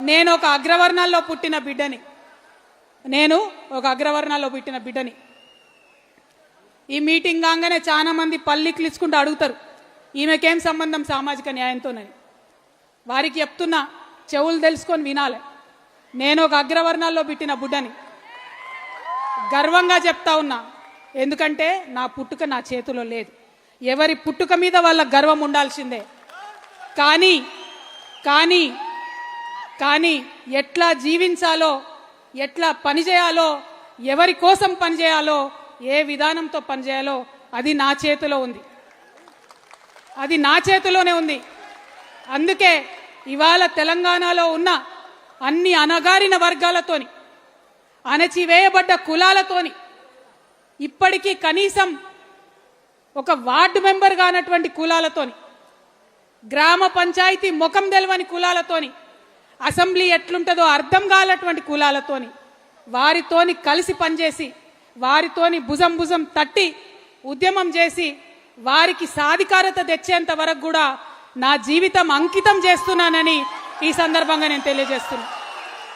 నేను ఒక అగ్రవర్ణాల్లో పుట్టిన బిడ్డని ఈ మీటింగ్ కాగానే చాలా మంది పల్లికి ఇచ్చుకుంటూ అడుగుతారు ఈమెకేం సంబంధం సామాజిక న్యాయంతోనని. వారికి చెప్తున్నా, చెవులు తెలుసుకొని వినాలి. నేను ఒక అగ్రవర్ణాల్లో పుట్టిన బిడ్డని గర్వంగా చెప్తా ఉన్నా. ఎందుకంటే నా పుట్టుక నా చేతిలో లేదు. ఎవరి పుట్టుక మీద వాళ్ళ గర్వం ఉండాల్సిందే. కానీ కానీ కానీ ఎట్లా జీవించాలో, ఎట్లా పనిచేయాలో, ఎవరి కోసం పనిచేయాలో, ఏ విధానంతో పనిచేయాలో అది నా చేతిలో ఉంది. అది నా చేతిలోనే ఉంది. అందుకే ఇవాళ తెలంగాణలో ఉన్న అన్ని అణగారిన వర్గాలతోని, అణచివేయబడ్డ కులాలతోని, ఇప్పటికీ కనీసం ఒక వార్డు మెంబర్ కానటువంటి కులాలతోని, గ్రామ పంచాయతీ ముఖం తెలవని కులాలతోని, అసెంబ్లీ ఎట్లుంటుందో అర్థం కానటువంటి కులాలతోని, వారితోని కలిసి పనిచేసి, వారితోని భుజం భుజం తట్టి ఉద్యమం చేసి వారికి సాధికారత తెచ్చేంత వరకు కూడా నా జీవితం అంకితం చేస్తున్నానని ఈ సందర్భంగా నేను తెలియజేస్తున్నాను.